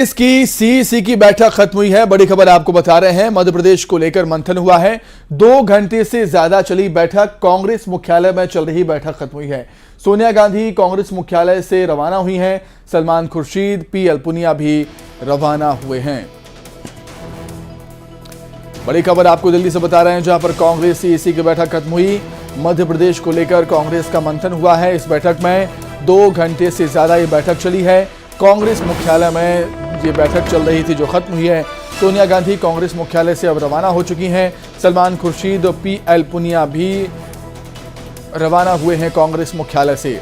इसकी सीईसी की बैठक खत्म हुई है। बड़ी खबर आपको बता रहे हैं, मध्य प्रदेश को लेकर मंथन हुआ है। 2 घंटे से ज्यादा चली बैठक, कांग्रेस मुख्यालय में चल रही बैठक खत्म हुई है। सोनिया गांधी कांग्रेस मुख्यालय से रवाना हुई हैं। सलमान खुर्शीद, पी पुनिया भी रवाना हुए हैं। बड़ी खबर आपको दिल्ली से बता रहे हैं, जहां पर कांग्रेस सीईसी की बैठक खत्म हुई। मध्य प्रदेश को लेकर कांग्रेस का मंथन हुआ है। इस बैठक में 2 घंटे से ज्यादा ये बैठक चली है। कांग्रेस मुख्यालय में ये बैठक चल रही थी जो खत्म हुई है। सोनिया गांधी कांग्रेस मुख्यालय से अब रवाना हो चुकी हैं। सलमान खुर्शीद और पी पुनिया भी रवाना हुए हैं कांग्रेस मुख्यालय से।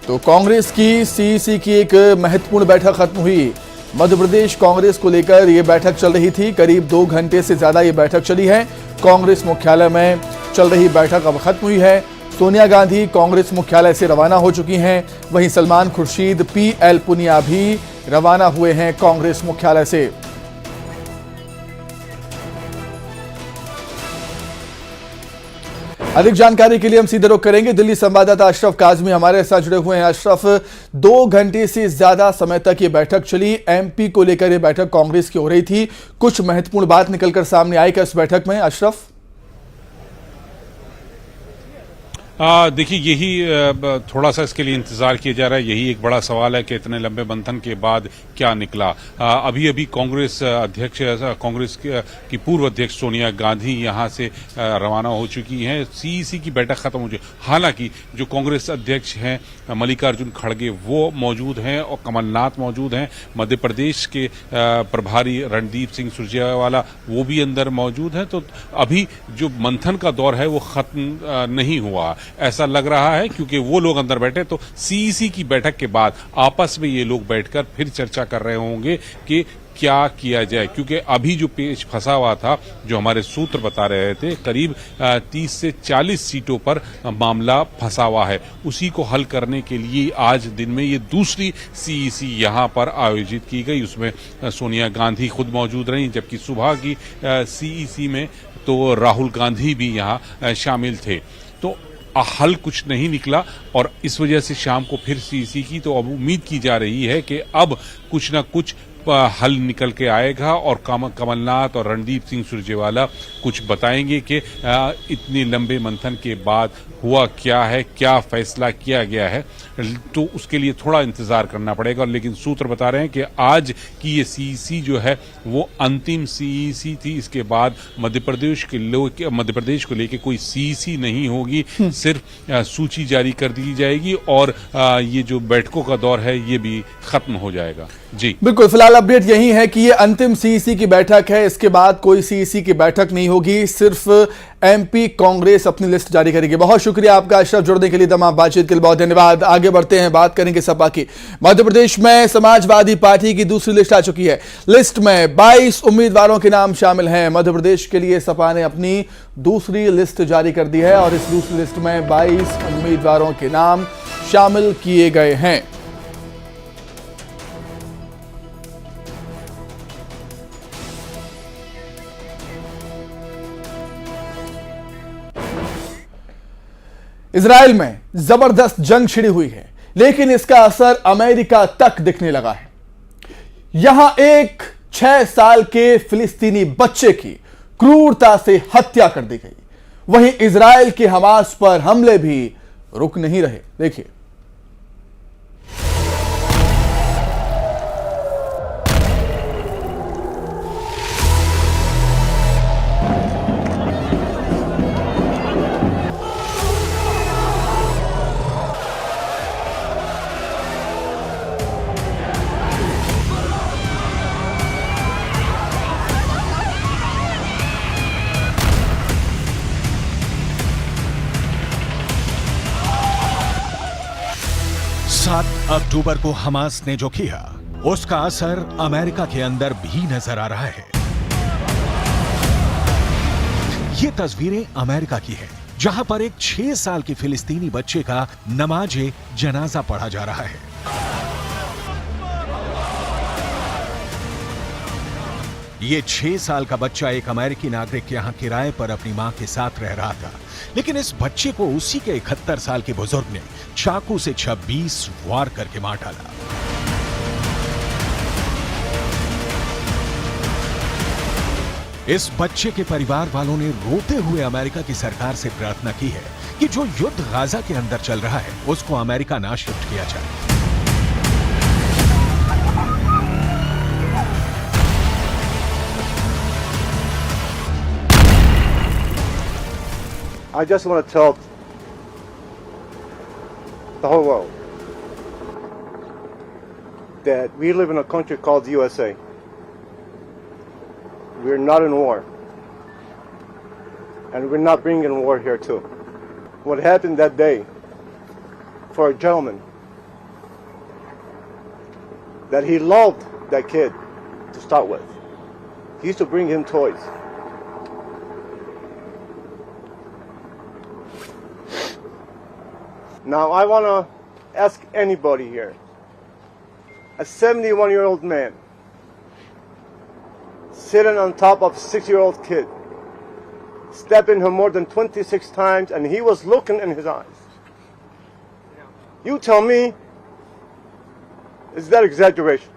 तो कांग्रेस की सीईसी की एक महत्वपूर्ण बैठक खत्म हुई। मध्य प्रदेश कांग्रेस को लेकर यह बैठक चल रही थी। करीब 2 घंटे से ज्यादा ये बैठक चली है। कांग्रेस मुख्यालय में चल रही बैठक अब खत्म हुई है। सोनिया गांधी कांग्रेस मुख्यालय से रवाना हो चुकी हैं। वहीं सलमान खुर्शीद, पी पुनिया भी रवाना हुए हैं कांग्रेस मुख्यालय से। अधिक जानकारी के लिए हम सीधे रुख करेंगे। दिल्ली संवाददाता अशरफ काजमी हमारे साथ जुड़े हुए हैं। अशरफ, 2 घंटे से ज्यादा समय तक ये बैठक चली। एमपी को लेकर ये बैठक कांग्रेस की हो रही थी। कुछ महत्वपूर्ण बात निकलकर सामने आई क्या इस बैठक में, अशरफ? देखिए, यही थोड़ा सा इसके लिए इंतजार किया जा रहा है। यही एक बड़ा सवाल है कि इतने लंबे मंथन के बाद क्या निकला। अभी अभी कांग्रेस अध्यक्ष, कांग्रेस की पूर्व अध्यक्ष सोनिया गांधी यहां से रवाना हो चुकी हैं। सीईसी की बैठक खत्म हो चुकी। हालांकि जो कांग्रेस अध्यक्ष हैं मल्लिकार्जुन खड़गे वो मौजूद हैं और कमलनाथ मौजूद हैं। मध्य प्रदेश के प्रभारी रणदीप सिंह सुरजेवाला वो भी अंदर मौजूद हैं। तो अभी जो मंथन का दौर है वो खत्म नहीं हुआ ऐसा लग रहा है, क्योंकि वो लोग अंदर बैठे तो सीईसी की बैठक के बाद आपस में ये लोग बैठकर फिर चर्चा कर रहे होंगे कि क्या किया जाए। क्योंकि अभी जो पेच फंसा हुआ था, जो हमारे सूत्र बता रहे थे, करीब 30 से 40 सीटों पर मामला फंसा हुआ है। उसी को हल करने के लिए आज दिन में ये दूसरी सीईसी यहां पर आयोजित की गई। उसमें सोनिया गांधी खुद मौजूद रही, जबकि सुबह की सीईसी में तो राहुल गांधी भी यहां शामिल थे। तो हल कुछ नहीं निकला और इस वजह से शाम को फिर सीईसी की तो अब उम्मीद की जा रही है कि अब कुछ ना कुछ हल निकल के आएगा और कमलनाथ और रणदीप सिंह सुरजेवाला कुछ बताएंगे कि इतने लंबे मंथन के बाद हुआ क्या है, क्या फैसला किया गया है। तो उसके लिए थोड़ा इंतजार करना पड़ेगा। लेकिन सूत्र बता रहे हैं कि आज की ये सीईसी जो है वो अंतिम सीईसी थी। इसके बाद मध्य प्रदेश को लेके कोई सीईसी नहीं होगी। सिर्फ सूची जारी कर दी जाएगी और ये जो बैठकों का दौर है ये भी खत्म हो जाएगा। जी बिल्कुल, फिलहाल अपडेट यही है कि ये अंतिम सीईसी की बैठक है। इसके बाद कोई सीईसी की बैठक नहीं होगी। सिर्फ एमपी कांग्रेस अपनी लिस्ट जारी करेगी। बहुत शुक्रिया आपका अशरफ, जुड़ने के लिए, तमाम बातचीत के लिए बहुत धन्यवाद। आगे बढ़ते हैं, बात करेंगे सपा की। मध्य प्रदेश में समाजवादी पार्टी की दूसरी लिस्ट आ चुकी है। लिस्ट में 22 उम्मीदवारों के नाम शामिल हैं। मध्य प्रदेश के लिए सपा ने अपनी दूसरी लिस्ट जारी कर दी है और इस दूसरी लिस्ट में 22 उम्मीदवारों के नाम शामिल किए गए हैं। इजराइल में जबरदस्त जंग छिड़ी हुई है, लेकिन इसका असर अमेरिका तक दिखने लगा है। यहां एक 6 साल के फिलिस्तीनी बच्चे की क्रूरता से हत्या कर दी गई। वहीं इजराइल के हमास पर हमले भी रुक नहीं रहे। देखिए, अक्टूबर को हमास ने जो किया उसका असर अमेरिका के अंदर भी नजर आ रहा है। ये तस्वीरें अमेरिका की हैं, जहां पर एक 6 साल के फिलिस्तीनी बच्चे का नमाजे जनाजा पढ़ा जा रहा है। ये 6 साल का बच्चा एक अमेरिकी नागरिक के यहाँ किराए पर अपनी मां के साथ रह रहा था, लेकिन इस बच्चे को उसी के 71 साल के बुजुर्ग ने चाकू से 26 वार करके मार डाला। इस बच्चे के परिवार वालों ने रोते हुए अमेरिका की सरकार से प्रार्थना की है कि जो युद्ध गाजा के अंदर चल रहा है उसको अमेरिका ना शिफ्ट किया जाए। I just want to tell the whole world that we live in a country called USA. We're not in war. And we're not bringing war here too. What happened that day for a gentleman, that he loved that kid to start with. He used to bring him toys. Now I want to ask anybody here, a 71-year-old man sitting on top of a 6-year-old kid, stepping him more than 26 times, and he was looking in his eyes. You tell me, is that exaggeration?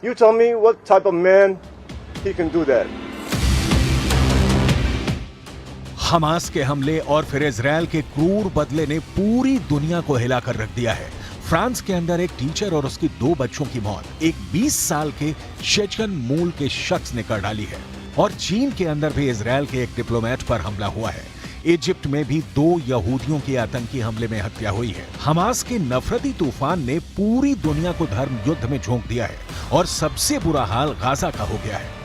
You tell me what type of man he can do that. Hamas के हमले और फिर Israel के क्रूर बदले ने पूरी दुनिया को हिलाकर रख दिया है। फ्रांस के अंदर एक टीचर और उसकी 2 बच्चों की मौत एक 20 साल के चेचन मूल के शख्स ने कर डाली है। और चीन के अंदर भी इजरायल के एक डिप्लोमेट पर हमला हुआ है। इजिप्ट में भी 2 यहूदियों की आतंकी हमले में हत्या हुई है। हमास के नफरती तूफान ने पूरी दुनिया को धर्म युद्ध में झोंक दिया है और सबसे बुरा हाल गाजा का हो गया है।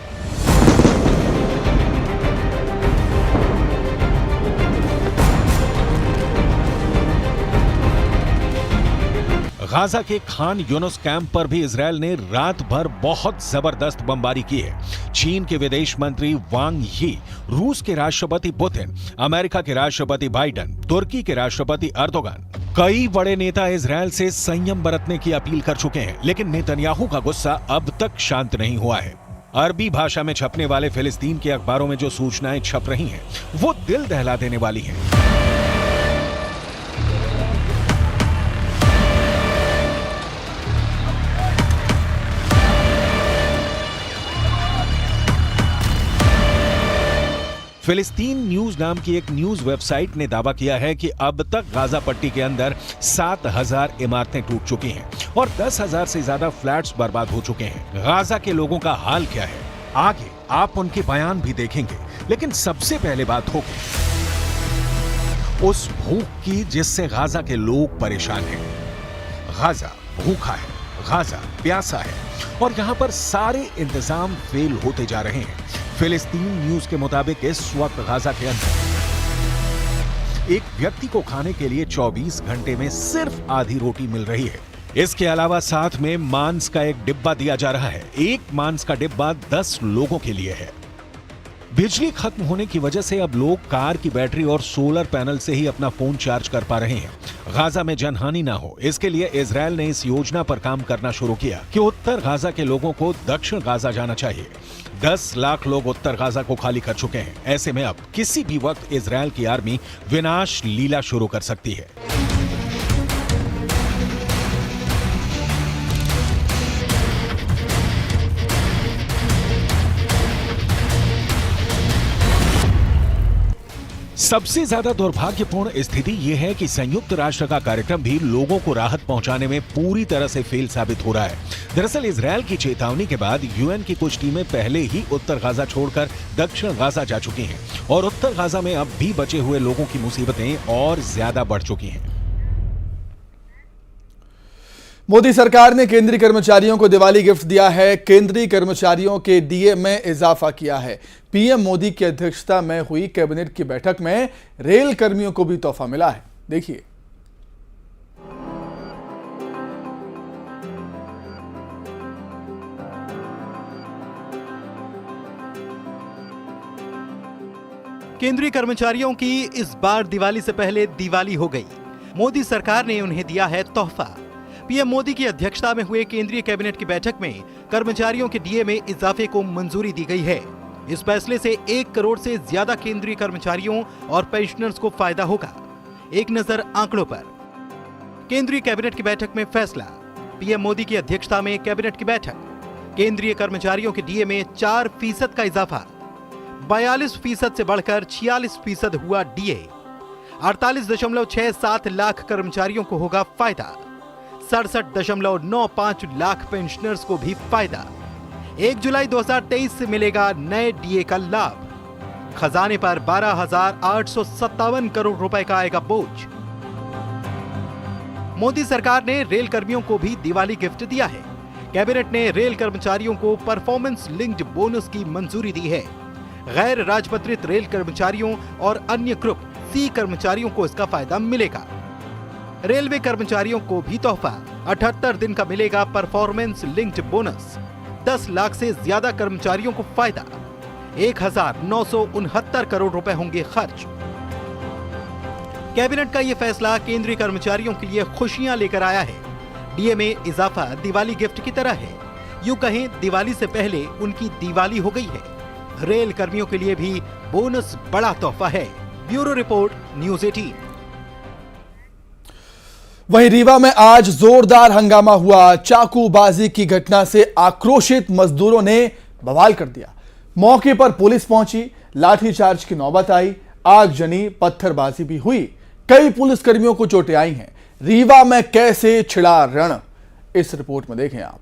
गाजा के खान यूनुस कैंप पर भी इजरायल ने रात भर बहुत जबरदस्त बमबारी की है। चीन के विदेश मंत्री वांग यी, रूस के राष्ट्रपति पुतिन, अमेरिका के राष्ट्रपति बाइडेन, तुर्की के राष्ट्रपति अर्दोगान, कई बड़े नेता इजरायल से संयम बरतने की अपील कर चुके हैं, लेकिन नेतन्याहू का गुस्सा अब तक शांत नहीं हुआ है। अरबी भाषा में छपने वाले फिलिस्तीन के अखबारों में जो सूचनाएं छप रही हैं, वो दिल दहला देने वाली हैं। फिलिस्तीन न्यूज नाम की एक न्यूज वेबसाइट ने दावा किया है कि अब तक गाजा पट्टी के अंदर 7,000 इमारतें टूट चुकी हैं और 10,000 से ज्यादा फ्लैट्स बर्बाद हो चुके हैं। गाजा के लोगों का हाल क्या है, आगे आप उनके बयान भी देखेंगे, लेकिन सबसे पहले बात होगी उस भूख की जिससे गाजा के लोग परेशान हैं। गाजा भूखा है, गाजा प्यासा है और यहां पर सारे इंतजाम फेल होते जा रहे हैं। फिलिस्तीन न्यूज के मुताबिक इस वक्त गाजा के अंदर एक व्यक्ति को खाने के लिए 24 घंटे में सिर्फ आधी रोटी मिल रही है। इसके अलावा साथ में मांस का एक डिब्बा दिया जा रहा है। एक मांस का डिब्बा 10 लोगों के लिए है। बिजली खत्म होने की वजह से अब लोग कार की बैटरी और सोलर पैनल से ही अपना फोन चार्ज कर पा रहे हैं। गाजा में जनहानि ना हो, इसके लिए इजरायल ने इस योजना पर काम करना शुरू किया कि उत्तर गाजा के लोगों को दक्षिण गाजा जाना चाहिए। 10 लाख लोग उत्तर गाजा को खाली कर चुके हैं। ऐसे में अब किसी भी वक्त इजरायल की आर्मी विनाश लीला शुरू कर सकती है। सबसे ज्यादा दुर्भाग्यपूर्ण स्थिति यह है कि संयुक्त राष्ट्र का कार्यक्रम भी लोगों को राहत पहुंचाने में पूरी तरह से फेल साबित हो रहा है। दरअसल इजरायल की चेतावनी के बाद यूएन की कुछ टीमें पहले ही उत्तर गाजा छोड़कर दक्षिण गाजा जा चुकी हैं और उत्तर गाजा में अब भी बचे हुए लोगों की मुसीबतें और ज्यादा बढ़ चुकी हैं। मोदी सरकार ने केंद्रीय कर्मचारियों को दिवाली गिफ्ट दिया है। केंद्रीय कर्मचारियों के डीए में इजाफा किया है। पीएम मोदी की अध्यक्षता में हुई कैबिनेट की बैठक में रेल कर्मियों को भी तोहफा मिला है। देखिए। केंद्रीय कर्मचारियों की इस बार दिवाली से पहले दिवाली हो गई। मोदी सरकार ने उन्हें दिया है तोहफा। पीएम मोदी की अध्यक्षता में हुए केंद्रीय कैबिनेट की बैठक में कर्मचारियों के डीए में इजाफे को मंजूरी दी गई है। इस फैसले से 1 करोड़ से ज्यादा केंद्रीय कर्मचारियों और पेंशनर्स को फायदा होगा। एक नजर आंकड़ों पर। केंद्रीय कैबिनेट की बैठक में फैसला। पीएम मोदी की अध्यक्षता में कैबिनेट की बैठक। केंद्रीय कर्मचारियों के डीए में 4% का इजाफा। 42% से बढ़कर 46% हुआ डीए। 48.67 लाख कर्मचारियों को होगा फायदा। 67.95 लाख पेंशनर्स को भी फायदा। 1 जुलाई 2023 से मिलेगा नए डीए का लाभ। खजाने पर 12,857 करोड़ रुपए का आएगा बोझ। मोदी सरकार ने रेल कर्मियों को भी दिवाली गिफ्ट दिया है। कैबिनेट ने रेल कर्मचारियों को परफॉर्मेंस लिंक्ड बोनस की मंजूरी दी है। गैर राजपत्रित रेल कर्मचारियों और अन्य ग्रुप सी कर्मचारियों को इसका फायदा मिलेगा। रेलवे कर्मचारियों को भी तोहफा। 78 दिन का मिलेगा परफॉर्मेंस लिंक्ड बोनस। 10 लाख से ज्यादा कर्मचारियों को फायदा। 1,969 करोड़ रुपए होंगे खर्च। कैबिनेट का यह फैसला केंद्रीय कर्मचारियों के लिए खुशियां लेकर आया है। डीए में इजाफा दिवाली गिफ्ट की तरह है। यूं कहें दिवाली से पहले उनकी दिवाली हो गई है। रेल कर्मियों के लिए भी बोनस बड़ा तोहफा है। Bureau report, news 18। वहीं रीवा में आज जोरदार हंगामा हुआ। चाकूबाजी की घटना से आक्रोशित मजदूरों ने बवाल कर दिया। मौके पर पुलिस पहुंची, लाठीचार्ज की नौबत आई, आगजनी, पत्थरबाजी भी हुई। कई पुलिसकर्मियों को चोटें आई हैं। रीवा में कैसे छिड़ा रण, इस रिपोर्ट में देखें आप।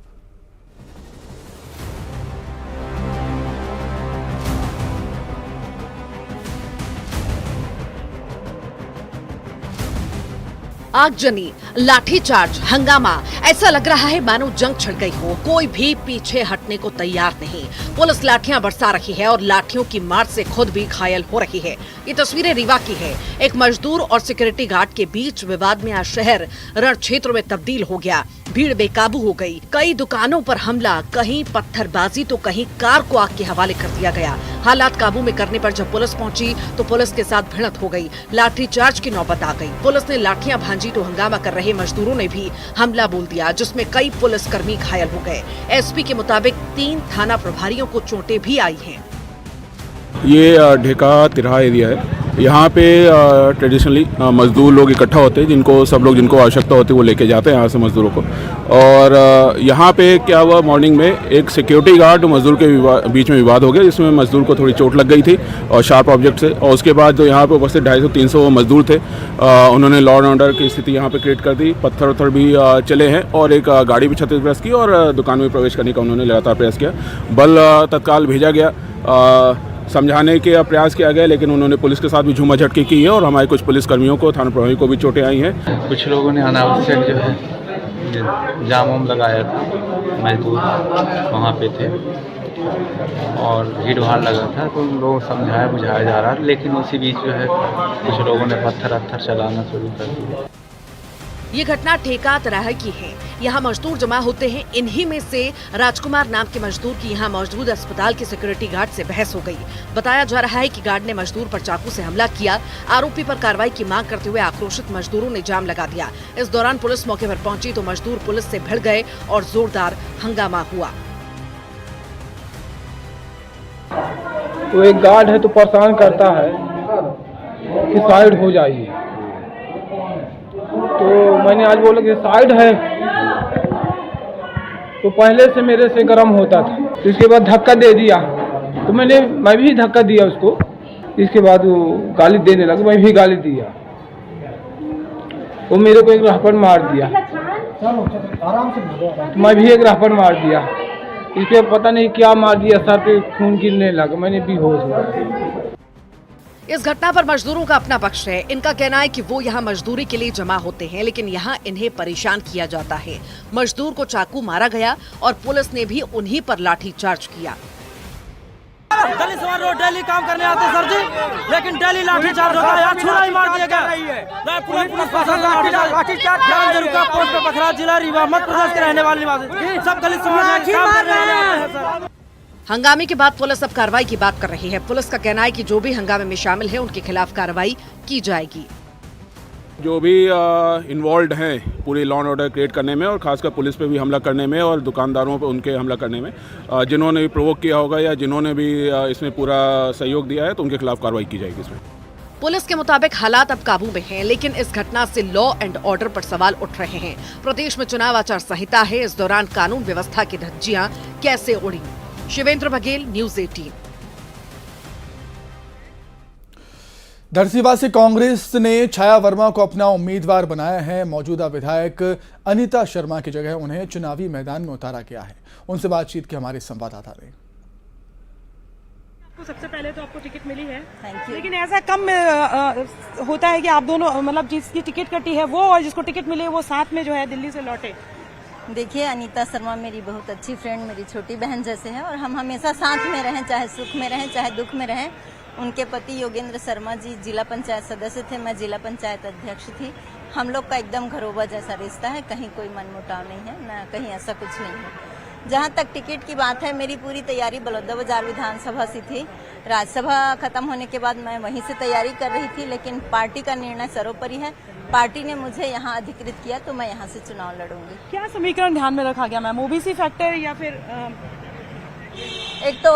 आगजनी, लाठीचार्ज, हंगामा, ऐसा लग रहा है मानो जंग छिड़ गई हो। कोई भी पीछे हटने को तैयार नहीं। पुलिस लाठियां बरसा रही है और लाठियों की मार से खुद भी घायल हो रही है। ये तस्वीरें रीवा की है। एक मजदूर और सिक्योरिटी गार्ड के बीच विवाद में आज शहर रण क्षेत्र में तब्दील हो गया। भीड़ बेकाबू हो गई। कई दुकानों पर हमला, कहीं पत्थरबाजी तो कहीं कार को आग के हवाले कर दिया गया। हालात काबू में करने पर जब पुलिस पहुंची तो पुलिस के साथ भिड़ंत हो गई। लाठीचार्ज की नौबत आ गई। पुलिस ने लाठियां भांजी तो हंगामा कर रहे मजदूरों ने भी हमला बोल दिया, जिसमें कई पुलिसकर्मी घायल हो गए। एसपी के मुताबिक 3 थाना प्रभारियों को चोटें भी आई हैं। ये ढेका तिरहा एरिया है। यहाँ पे ट्रेडिशनली मज़दूर लोग इकट्ठा होते हैं, जिनको आवश्यकता होती है वो लेके जाते हैं यहाँ से मज़दूरों को। और यहाँ पे क्या हुआ, मॉर्निंग में एक सिक्योरिटी गार्ड मज़दूर के बीच में विवाद हो गया, जिसमें मज़दूर को थोड़ी चोट लग गई थी और शार्प ऑब्जेक्ट से। और उसके बाद जो यहाँ पे उपस्थित 250-300 मज़दूर थे, उन्होंने लॉ एंड ऑर्डर की स्थिति यहाँ पे क्रिएट कर दी। पत्थर भी चले हैं और एक गाड़ी भी छत प्रेस की और दुकान में प्रवेश करने का उन्होंने लगातार प्रयास किया। बल तत्काल भेजा गया, समझाने के प्रयास किया गया, लेकिन उन्होंने पुलिस के साथ भी झूमा झटकी की है और हमारे कुछ पुलिसकर्मियों को, थाना प्रभारी को भी चोटें आई हैं। कुछ लोगों ने अनावश्यक जो है जाम वाम लगाया था। मजदूर वहाँ पे थे और भीड़ भाड़ लगा था, तो उन लोगों को समझाया बुझाया जा रहा, लेकिन उसी बीच जो है कुछ लोगों ने पत्थर चलाना शुरू कर दिया। ये घटना ठेका तिराहा की है। यहाँ मजदूर जमा होते हैं। इन्हीं में से राजकुमार नाम के मजदूर की यहाँ मौजूद अस्पताल के सिक्योरिटी गार्ड से बहस हो गई। बताया जा रहा है कि गार्ड ने मजदूर पर चाकू से हमला किया। आरोपी पर कार्रवाई की मांग करते हुए आक्रोशित मजदूरों ने जाम लगा दिया। इस दौरान पुलिस मौके पर पहुंची तो मजदूर पुलिस से भिड़ गए और जोरदार हंगामा हुआ। तो एक गार्ड है तो परेशान करता है कि साइड हो जाइए, तो मैंने आज बोला कि साइड है, तो पहले से मेरे से गर्म होता था। तो इसके बाद धक्का दे दिया, तो मैं भी धक्का दिया उसको। इसके बाद वो गाली देने लगा, मैं भी गाली दिया। वो मेरे को एक राहपन मार दिया, तो मैं भी एक राहपन मार दिया। इसके पता नहीं क्या मार दिया, सर पे खून गिरने लगा, मैंने बेहोश हो गया। इस घटना पर मजदूरों का अपना पक्ष है। इनका कहना है कि वो यहाँ मजदूरी के लिए जमा होते हैं, लेकिन यहाँ इन्हें परेशान किया जाता है। मजदूर को चाकू मारा गया और पुलिस ने भी उन्हीं पर लाठीचार्ज किया। दलित सवार रोड डेली काम करने आते सर जी, लेकिन डेली लाठीचार्ज होता है। यहाँ छुरा ही मार दिया गया। पूरा पुलिस प्रशासन पोस्ट पे पखरा, जिला रीवा, मध्य प्रदेश के रहने वाले निवासी सब दलित समाज काम कर रहे हैं। हंगामे के बाद पुलिस अब कार्रवाई की बात कर रही है। पुलिस का कहना है कि जो भी हंगामे में शामिल है उनके खिलाफ कार्रवाई की जाएगी। जो भी इन्वॉल्व हैं पूरी लॉ एंड ऑर्डर क्रिएट करने में और खासकर पुलिस पे भी हमला करने में और दुकानदारों पे उनके हमला करने में जिन्होंने भी प्रोवोक किया होगा या जिन्होंने भी इसमें पूरा सहयोग दिया है तो उनके खिलाफ कार्रवाई की जाएगी इसमें। पुलिस के मुताबिक हालात अब काबू में हैं, लेकिन इस घटना से लॉ एंड ऑर्डर पर सवाल उठ रहे हैं। प्रदेश में चुनाव आचार संहिता है, इस दौरान कानून व्यवस्था की धज्जियां कैसे उड़ी? शिवेंद्र बघेल, न्यूज़ 18। धरसीवां से कांग्रेस ने छाया वर्मा को अपना उम्मीदवार बनाया है। मौजूदा विधायक अनीता शर्मा की जगह उन्हें चुनावी मैदान में उतारा गया है। उनसे बातचीत की हमारे संवाददाता ने। सबसे पहले तो आपको टिकट मिली है, थैंक यू। लेकिन ऐसा कम होता है कि आप दोनों मतलब जिसकी टिकट कटी है वो और जिसको टिकट मिली है वो साथ में जो है दिल्ली से लौटे। देखिए, अनीता शर्मा मेरी बहुत अच्छी फ्रेंड, मेरी छोटी बहन जैसे हैं और हम हमेशा साथ में रहें, चाहे सुख में रहें चाहे दुख में रहें। उनके पति योगेंद्र शर्मा जी जिला पंचायत सदस्य थे, मैं जिला पंचायत अध्यक्ष थी। हम लोग का एकदम घरोबा जैसा रिश्ता है, कहीं कोई मनमुटाव नहीं है, ना कहीं ऐसा कुछ नहीं है। जहाँ तक टिकट की बात है, मेरी पूरी तैयारी बलौदाबाजार विधानसभा से थी। राज्यसभा खत्म होने के बाद मैं वहीं से तैयारी कर रही थी, लेकिन पार्टी का निर्णय सर्वोपरि है। पार्टी ने मुझे यहाँ अधिकृत किया तो मैं यहाँ से चुनाव लड़ूंगी। क्या समीकरण ध्यान में रखा गया मैम? ओबीसी फैक्टर या फिर एक तो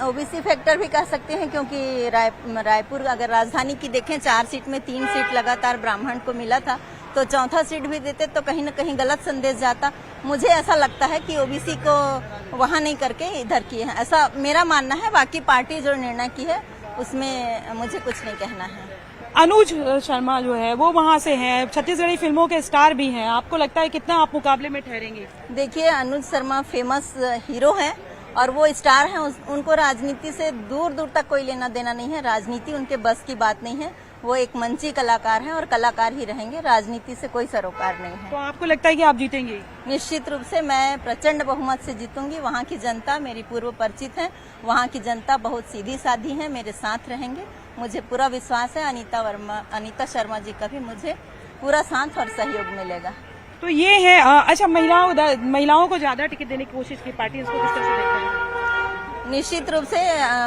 ओबीसी फैक्टर भी कह सकते हैं, क्योंकि रायपुर अगर राजधानी की देखें 4 सीट में 3 सीट लगातार ब्राह्मण को मिला था, तो चौथा सीट भी देते तो कहीं न कहीं गलत संदेश जाता। मुझे ऐसा लगता है कि ओबीसी को वहां नहीं करके इधर किए हैं, ऐसा मेरा मानना है। बाकी पार्टी जो निर्णय की है उसमें मुझे कुछ नहीं कहना है। अनुज शर्मा जो है वो वहाँ से हैं, छत्तीसगढ़ी फिल्मों के स्टार भी हैं। आपको लगता है कितना आप मुकाबले में ठहरेंगे? देखिए, अनुज शर्मा फेमस हीरो हैं और वो स्टार हैं। उनको राजनीति से दूर दूर तक कोई लेना देना नहीं है। राजनीति उनके बस की बात नहीं है। वो एक मंची कलाकार हैं और कलाकार ही रहेंगे, राजनीति से कोई सरोकार नहीं है। तो आपको लगता है कि आप जीतेंगे? निश्चित रूप से मैं प्रचंड बहुमत से जीतूंगी। वहाँ की जनता मेरी पूर्व परिचित है, वहाँ की जनता बहुत सीधी साधी है, मेरे साथ रहेंगे। मुझे पूरा विश्वास है अनीता शर्मा जी का भी मुझे पूरा साथ और सहयोग मिलेगा। तो ये है अच्छा, महिलाओं को ज्यादा टिकट देने की कोशिश की पार्टी, इसको किस तरह से देखते हैं? निश्चित रूप से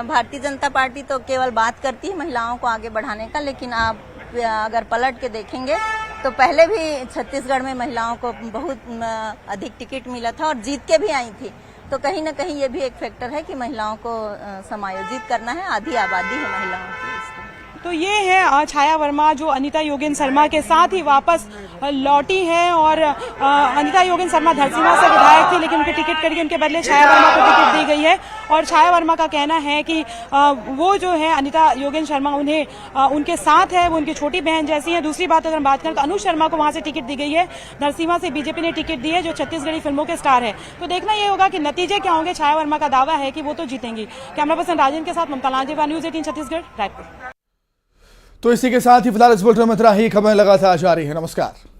भारतीय जनता पार्टी तो केवल बात करती है महिलाओं को आगे बढ़ाने का, लेकिन आप अगर पलट के देखेंगे तो पहले भी छत्तीसगढ़ में महिलाओं को बहुत अधिक टिकट मिला था और जीत के भी आई थी। तो कहीं न कहीं ये भी एक फैक्टर है कि महिलाओं को समायोजित करना है, आधी आबादी है महिलाओं की। तो ये है छाया वर्मा जो अनीता योगेंद्र शर्मा के साथ ही वापस लौटी है। और अनीता योगेंद्र शर्मा धरसीवां से विधायक थी, लेकिन उनकी टिकट करके उनके बदले छाया वर्मा को टिकट दी गई है। और छाया वर्मा का कहना है कि वो जो है अनीता योगेंद्र शर्मा उन्हें उनके साथ है, वो उनकी छोटी बहन जैसी है। दूसरी बात अगर बात करें तो अनुज शर्मा को वहां से टिकट दी गई है, धरसीवां से बीजेपी ने टिकट दी है, जो छत्तीसगढ़ी फिल्मों के स्टार है। तो देखना ये होगा कि नतीजे क्या होंगे। छाया वर्मा का दावा है कि वो तो जीतेंगी। कैमरा पर्सन राजेंद्र के साथ ममता लांजेवा, न्यूज़ 18 छत्तीसगढ़, रायपुर। तो इसी के साथ ही फिलहाल इस बुलेटिन में इतना ही। खबरें लगातार जारी है। नमस्कार।